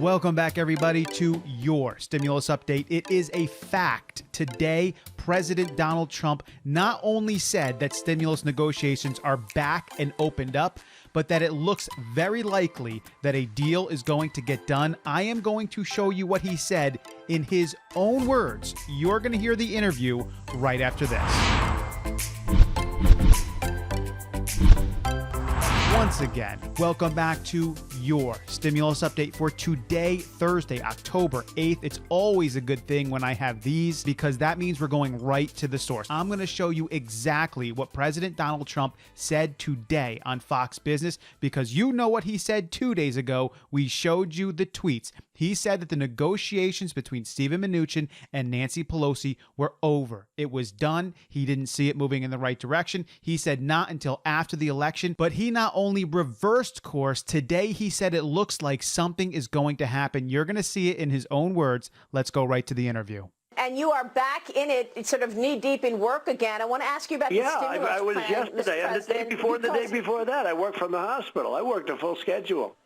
Welcome back, everybody, to your stimulus update. It is a fact. Today, President Donald Trump not only said that stimulus negotiations are back and opened up, but that it looks very likely that a deal is going to get done. I am going to show you what he said in his own words. You're going to hear the interview right after this. Once again, welcome back to your stimulus update for today, Thursday, October 8th. It's always a good thing when I have these because that means we're going right to the source. I'm going to show you exactly what President Donald Trump said today on Fox Business because you know what he said 2 days ago. We showed you the tweets. He said that the negotiations between Steven Mnuchin and Nancy Pelosi were over. It was done. He didn't see it moving in the right direction. He said not until after the election, but he not only reversed course, today he said it looks like something is going to happen. You're going to see it in his own words. Let's go right to the interview. And you are back in it, sort of knee-deep in work again. I want to ask you about the stimulus I was plan, yesterday, and the day before that, I worked from the hospital. I worked a full schedule.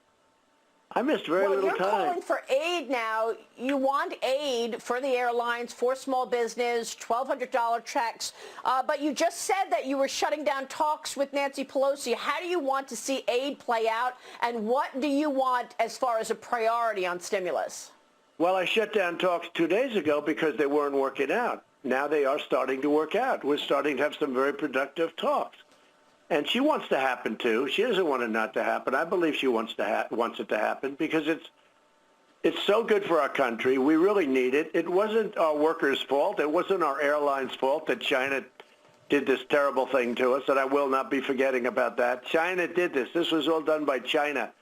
I missed very little time. Well, you're calling for aid now. You want aid for the airlines, for small business, $1,200 checks. But you just said that you were shutting down talks with Nancy Pelosi. How do you want to see aid play out? And what do you want as far as a priority on stimulus? Well, I shut down talks 2 days ago because they weren't working out. Now they are starting to work out. We're starting to have some very productive talks. And she wants to happen too. She doesn't want it not to happen. I believe she wants it to happen because it's so good for our country. We really need it. It wasn't our workers' fault. It wasn't our airlines' fault that China did this terrible thing to us, and I will not be forgetting about that. China did this. This was all done by China.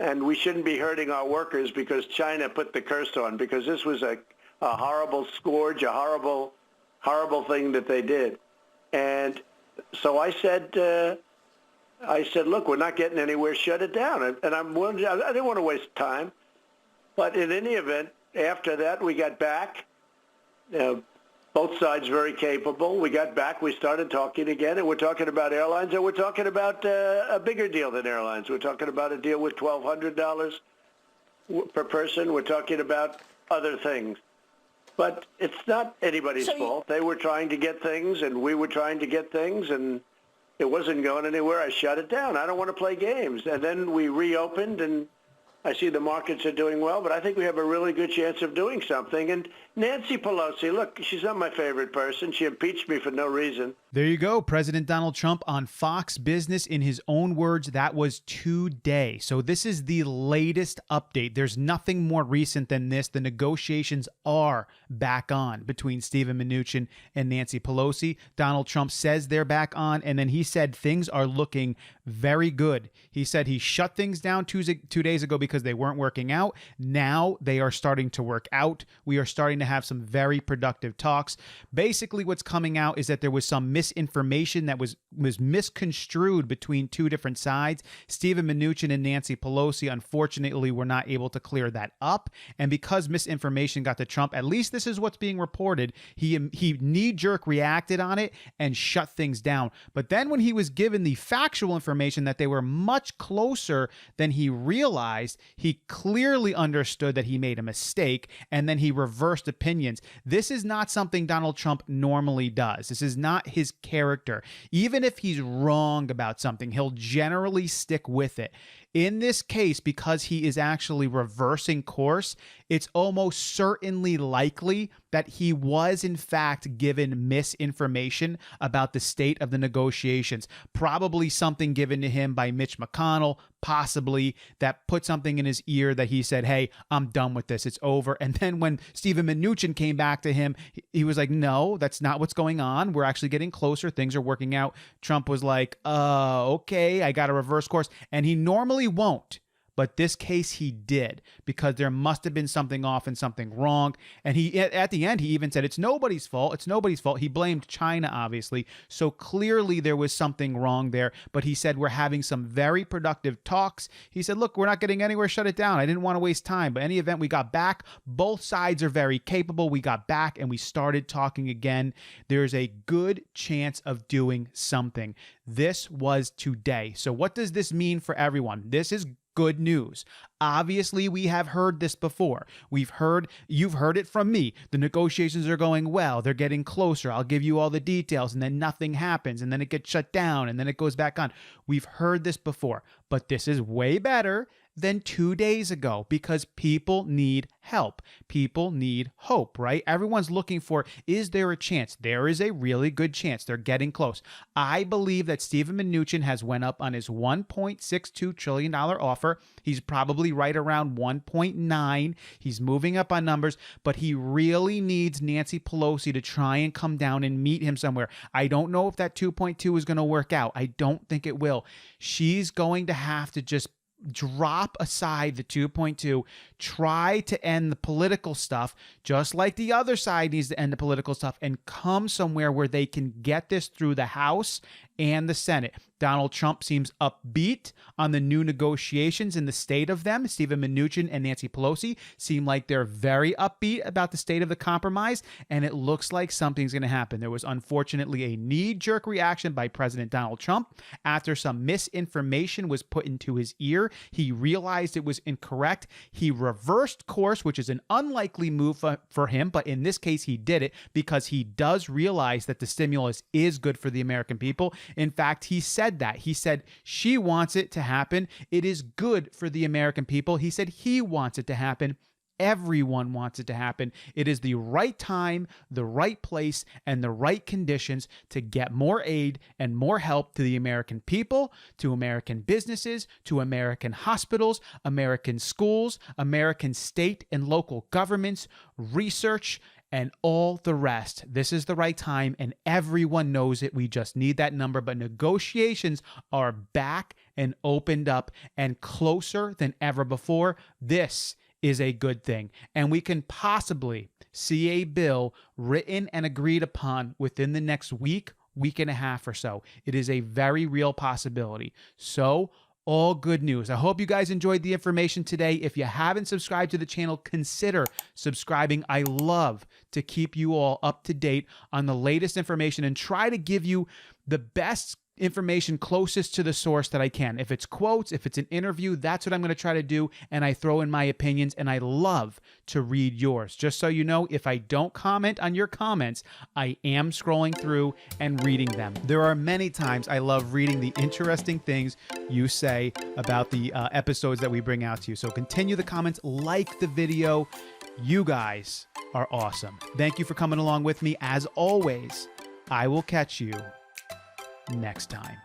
And we shouldn't be hurting our workers because China put the curse on, because this was a horrible scourge, a horrible, horrible thing that they did. And so I said, look, we're not getting anywhere. Shut it down. And I didn't want to waste time. But in any event, after that, we got back. Both sides very capable. We got back. We started talking again, and we're talking about airlines, and we're talking about a bigger deal than airlines. We're talking about a deal with $1,200 per person. We're talking about other things. But it's not anybody's fault. They were trying to get things, and we were trying to get things, and it wasn't going anywhere. I shut it down. I don't want to play games. And then we reopened, and I see the markets are doing well, but I think we have a really good chance of doing something. And Nancy Pelosi, look, she's not my favorite person. She impeached me for no reason. There you go. President Donald Trump on Fox Business. In his own words, that was today. So this is the latest update. There's nothing more recent than this. The negotiations are back on between Steven Mnuchin and Nancy Pelosi. Donald Trump says they're back on, and then he said things are looking very good. He said he shut things down 2 days ago because they weren't working out. Now they are starting to work out. We are starting to have some very productive talks. Basically, what's coming out is that there was some misinformation that was misconstrued between two different sides. Steven Mnuchin and Nancy Pelosi, unfortunately, were not able to clear that up. And because misinformation got to Trump, at least this is what's being reported, he knee-jerk reacted on it and shut things down. But then when he was given the factual information that they were much closer than he realized, he clearly understood that he made a mistake, and then he reversed opinions. This is not something Donald Trump normally does. This is not his character. Even if he's wrong about something, he'll generally stick with it. In this case, because he is actually reversing course, it's almost certainly likely that he was in fact given misinformation about the state of the negotiations. Probably something given to him by Mitch McConnell, possibly, that put something in his ear that he said, hey, I'm done with this. It's over. And then when Steven Mnuchin came back to him, he was like, no, that's not what's going on. We're actually getting closer. Things are working out. Trump was like, okay, I got to reverse course. And he normally won't. But this case he did, because there must have been something off and something wrong. And he, at the end, he even said, it's nobody's fault. It's nobody's fault. He blamed China, obviously. So clearly there was something wrong there. But he said, we're having some very productive talks. He said, look, we're not getting anywhere. Shut it down. I didn't want to waste time. But in any event, we got back. Both sides are very capable. We got back and we started talking again. There's a good chance of doing something. This was today. So what does this mean for everyone? This is good news. Obviously, we have heard this before. You've heard it from me. The negotiations are going well. They're getting closer. I'll give you all the details, and then nothing happens, and then it gets shut down, and then it goes back on. We've heard this before, but this is way better than 2 days ago because people need help. People need hope, right? Everyone's looking for, is there a chance? There is a really good chance. They're getting close. I believe that Steven Mnuchin has went up on his $1.62 trillion offer. He's probably right around 1.9. He's moving up on numbers, but he really needs Nancy Pelosi to try and come down and meet him somewhere. I don't know if that 2.2 is going to work out. I don't think it will. She's going to have to just drop aside the 2.2, try to end the political stuff, just like the other side needs to end the political stuff, and come somewhere where they can get this through the House and the Senate. Donald Trump seems upbeat on the new negotiations and the state of them. Steven Mnuchin and Nancy Pelosi seem like they're very upbeat about the state of the compromise, and it looks like something's going to happen. There was unfortunately a knee-jerk reaction by President Donald Trump after some misinformation was put into his ear. He realized it was incorrect. He reversed course, which is an unlikely move for him, but in this case, he did it because he does realize that the stimulus is good for the American people. In fact, he said that. He said she wants it to happen. It is good for the American people. He said he wants it to happen. Everyone wants it to happen. It is the right time, the right place, and the right conditions to get more aid and more help to the American people, to American businesses, to American hospitals, American schools, American state and local governments, research, and all the rest. This is the right time, and everyone knows it. We just need that number. But negotiations are back and opened up and closer than ever before. This is a good thing. And we can possibly see a bill written and agreed upon within the next week and a half or so. It is a very real possibility. So, all good news. I hope you guys enjoyed the information today. If you haven't subscribed to the channel, consider subscribing. I love to keep you all up to date on the latest information and try to give you the best information closest to the source that I can. If it's quotes, if it's an interview, that's what I'm going to try to do. And I throw in my opinions, and I love to read yours. Just so you know, if I don't comment on your comments, I am scrolling through and reading them. There are many times I love reading the interesting things you say about the episodes that we bring out to you. So continue the comments, like the video. You guys are awesome. Thank you for coming along with me. As always, I will catch you next time.